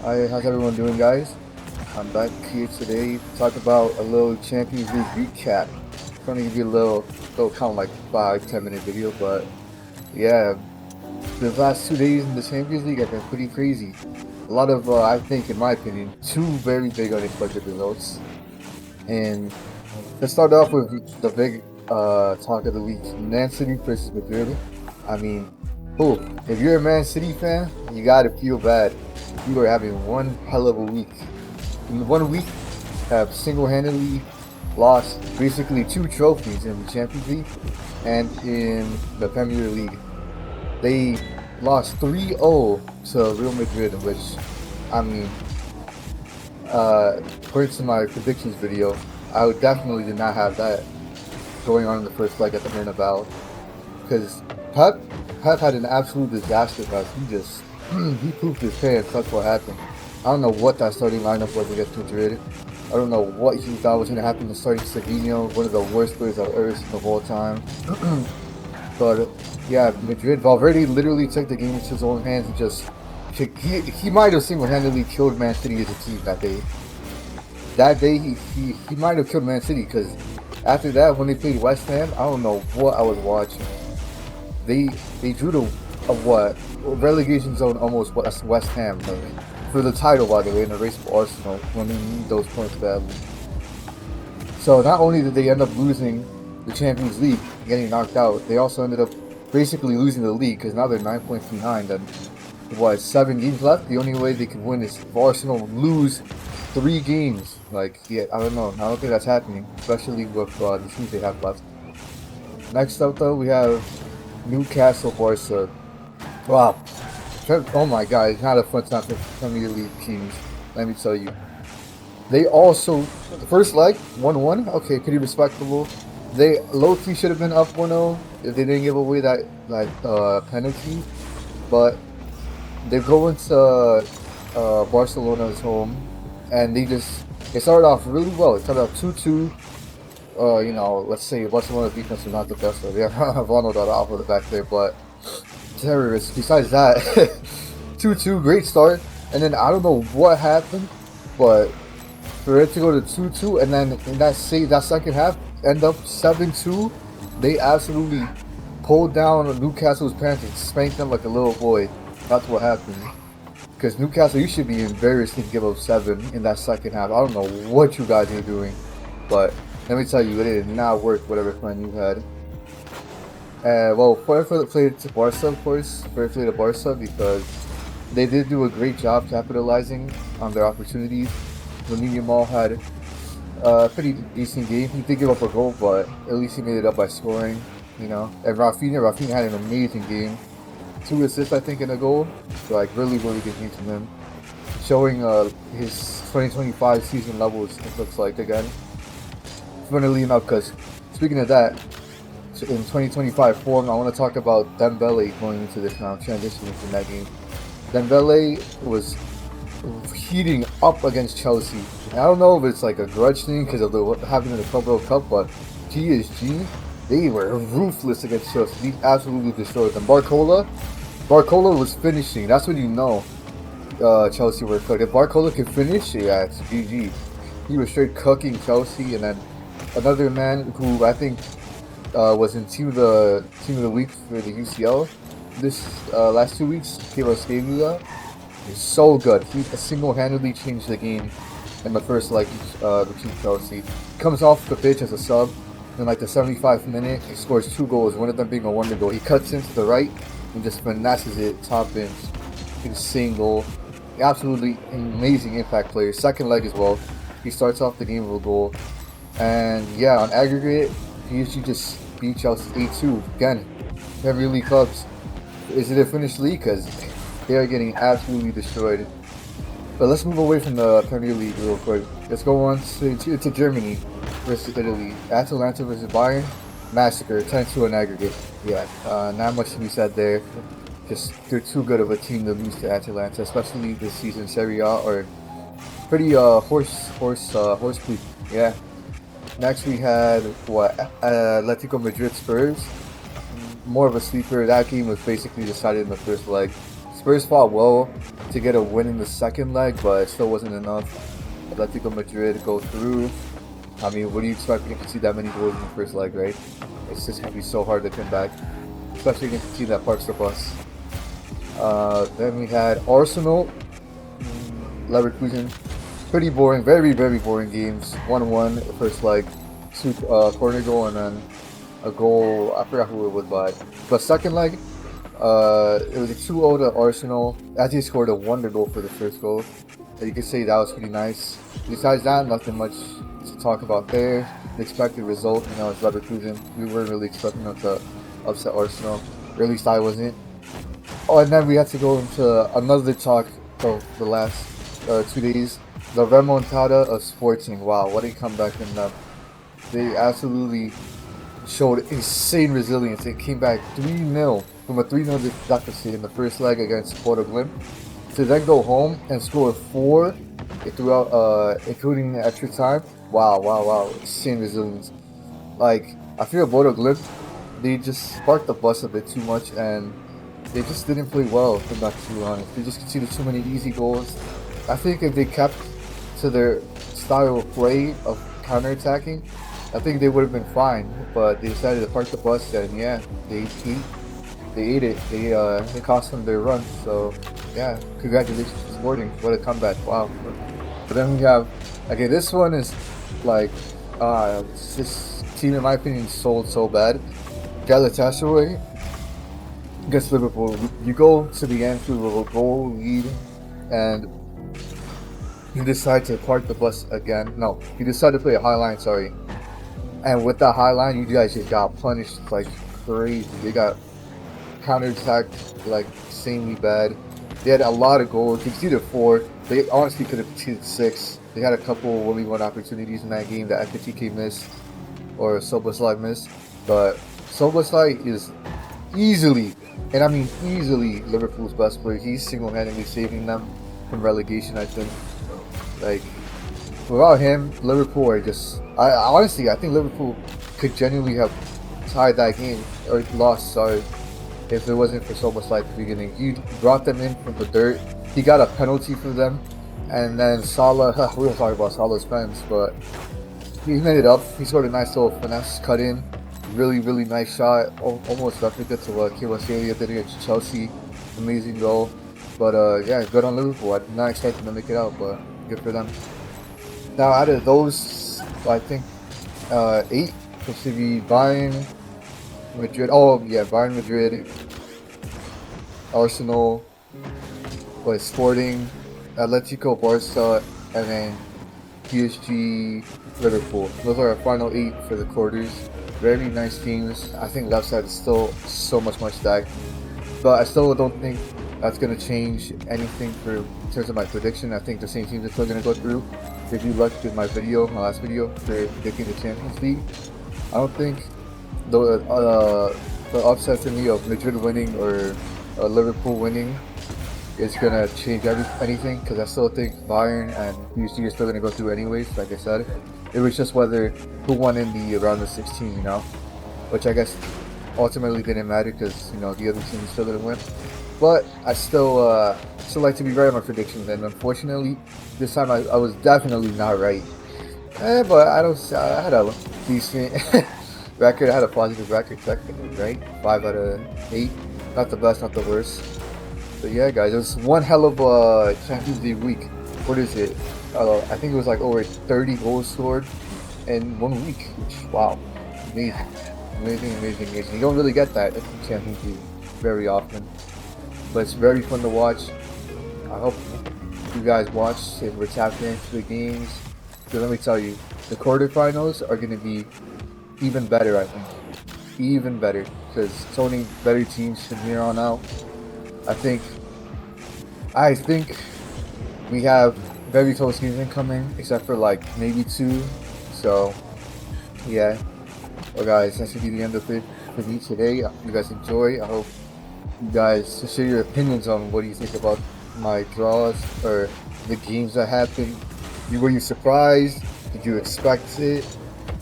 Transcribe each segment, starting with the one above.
Hi, how's everyone doing, guys? I'm back here today to talk about a little Champions League recap. Trying to give you a little kind of like 5-10 minute video, but yeah, the last 2 days in the Champions League have been pretty crazy. A lot of, I think, in my opinion, two very big unexpected results. And let's start off with the big talk of the week: Man City versus Madrid. I mean, oh, if you're a Man City fan, you gotta feel bad. You are having one hell of a week. In 1 week, have single-handedly lost basically two trophies in the Champions League and in the Premier League. They lost 3-0 to Real Madrid, which, I mean, according to my predictions video, I would definitely did not have that going on in the first leg at the Bernabeu, because Pep Pep had an absolute disaster pass. He just he pooped his pants. That's what happened. I don't know what that starting lineup was against Madrid. I don't know what he thought was going to happen to starting Savinho, one of the worst players I've ever seen of all time. But yeah, Madrid, Valverde literally took the game into his own hands and just he might have single-handedly killed Man City as a team that day. That day he might have killed Man City, because after that, when they played West Ham, I don't know what I was watching. They drew to a what relegation zone almost West Ham for the title, by the way, in the race for Arsenal when they need those points badly. So not only did they end up losing the Champions League, getting knocked out, they also ended up basically losing the league, because now they're 9 points behind. And what, 7 games left? The only way they can win is if Arsenal lose 3 games. Like, yeah, I don't know. I don't think that's happening, especially with the teams they have left. Next up, though, we have Newcastle Barca. Wow. Oh my god, it's not a fun time for Premier League teams. Let me tell you. They also, the first leg, 1-1. Okay, pretty respectable. They low-key should have been up 1-0 if they didn't give away that penalty. But they go into Barcelona's home, and they started off really well. It started off 2-2. Let's say Barcelona's defense is not the best. They have Ronald Araujo the back there, but terrorists. Besides that, 2-2, great start. And then I don't know what happened, but for it to go to 2-2, and then in that second half end up 7-2, they absolutely pulled down Newcastle's pants and spanked them like a little boy. That's what happened. Because Newcastle, you should be embarrassed to give up 7 in that second half. I don't know what you guys are doing, but let me tell you, it did not work, whatever plan you had. Well, fair play to Barca, of course. Fair play to Barca, because they did do a great job capitalizing on their opportunities. Lamine Yamal had a pretty decent game. He did give up a goal, but at least he made it up by scoring, you know. And Rafinha had an amazing game. 2 assists, I think, in a goal. So, like, really good game from him. Showing his 2025 season levels, it looks like, again. Funnily enough, because speaking of that, in 2025 form, I want to talk about Dembele going into this now, transitioning from that game. Dembele was heating up against Chelsea. And I don't know if it's like a grudge thing because of what happened in the Club World Cup, but PSG, they were ruthless against Chelsea. They absolutely destroyed them. Barcola was finishing. That's when you know Chelsea were cooked. If Barcola could finish, yeah, it's GG. He was straight cooking Chelsea. And then another man who I think was in team of the week for the UCL this last 2 weeks, Carlos Gaviria, is so good. He single-handedly changed the game in the first leg between Chelsea. Comes off the pitch as a sub in like the 75th minute. He scores 2 goals, one of them being a wonder goal. He cuts into the right and just finesses it top bench. Insane goal. Absolutely amazing impact player. Second leg as well. He starts off the game with a goal. And yeah, on aggregate, PSG just beat Chelsea 8-2. Again, Premier League clubs. Is it a finished league? Because they are getting absolutely destroyed. But let's move away from the Premier League real quick. Let's go on to Germany versus Italy. Atalanta versus Bayern. Massacre, 10-2 on aggregate. Yeah, not much to be said there. Just they're too good of a team to lose to Atalanta, especially this season. Serie A are pretty horse poop. Yeah. Next we had Atletico Madrid Spurs. More of a sleeper. That game was basically decided in the first leg. Spurs fought well to get a win in the second leg, but it still wasn't enough. Atletico Madrid go through. I mean, what do you expect when you can see that many goals in the first leg, right? It's just going to be so hard to come back, especially against a team that parks the bus. Then we had Arsenal, Leverkusen. Pretty boring, very, very boring games. 1-1 the first leg, two corner goal, and then a goal, I forgot who it was by. But second leg, it was a 2-0 to Arsenal. Actually scored a wonder goal for the first goal. And you could say that was pretty nice. Besides that, nothing much to talk about there. The expected result, you know, is Leverkusen. We weren't really expecting them to upset Arsenal. Or at least I wasn't. Oh, and then we had to go into another talk of the last 2 days. The remontada of Sporting. Wow, what a comeback from them. They absolutely showed insane resilience. They came back 3-0 from a 3-0 deficit in the first leg against Bodo Glimt to then go home and score 4 throughout, including the extra time. Wow, insane resilience. Like, I feel Bodo Glimt, they just sparked the bus a bit too much, and they just didn't play well, if I'm not too honest. They just conceded too many easy goals. I think if they kept to their style of play of counterattacking, I think they would have been fine. But they decided to park the bus, and yeah, they ate it. It cost them their run. So yeah, congratulations to Sporting. What a comeback! Wow. But then we have, okay, this one is like, this team in my opinion sold so bad. Galatasaray against Liverpool. You go to the Anfield with a goal lead, and you decide to park the bus again. No, you decide to play a high line, sorry. And with that high line, you guys just got punished like crazy. They got counterattacked like insanely bad. They had a lot of goals. Conceded 4. They honestly could have conceded 6. They had a couple 1v1 opportunities in that game that Ekitike missed, or Szoboszlai missed. But Szoboszlai is easily, and I mean easily, Liverpool's best player. He's single-handedly saving them from relegation, I think. Like, without him, Liverpool are just... honestly, I think Liverpool could genuinely have tied that game, or lost, sorry, if it wasn't for Szoboszlai at the beginning. He brought them in from the dirt. He got a penalty for them. And then Salah, we were talking about Salah's fans, but he made it up. He scored a nice little finesse cut in. Really, really nice shot. Almost replica to what Kvaratskhelia did against Chelsea. Amazing goal. But yeah, good on Liverpool. I did not expect them to make it out, but good for them. Now, out of those, I think 8 should be Bayern, Madrid. Oh yeah, Bayern, Madrid, Arsenal, Sporting, Atletico, Barca, and then PSG, Liverpool. Those are our final 8 for the quarters. Very nice teams. I think left side is still so much more stacked, but I still don't think that's going to change anything in terms of my prediction. I think the same teams are still going to go through. If you looked at my last video for predicting the Champions League, I don't think the upset to me of Madrid winning or Liverpool winning is going to change anything, because I still think Bayern and PSG are still going to go through anyways, like I said. It was just who won in the round of 16, you know, which I guess ultimately didn't matter because, you know, the other team still didn't win. But I still like to be right on my predictions, and unfortunately, this time I was definitely not right. But I had a decent record. I had a positive record, technically, right? 5 out of 8. Not the best, not the worst. But yeah, guys, it was one hell of a Champions League week. What is it? I think it was like over 30 goals scored in 1 week. Which, wow, amazing. You don't really get that in Champions League very often. But it's very fun to watch. I hope you guys watch and we're tapped into the games. So let me tell you, the quarterfinals are going to be even better, I think. Even better. Because it's only better teams from here on out. I think we have very close games incoming, except for like maybe 2. So yeah. Well guys, that should be the end of it for me today. I hope you guys enjoy. I hope you guys share your opinions on what do you think about my draws or the games that happened. Were you surprised? Did you expect it?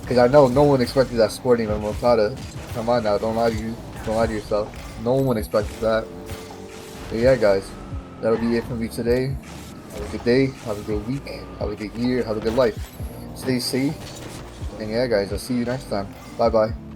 Because I know no one expected that Sporting remontada. Come on now, don't lie to yourself. No one expected that. But yeah, guys, that'll be it for me today. Have a good day, have a good week, have a good year, have a good life. Stay safe, and yeah, guys, I'll see you next time. Bye bye.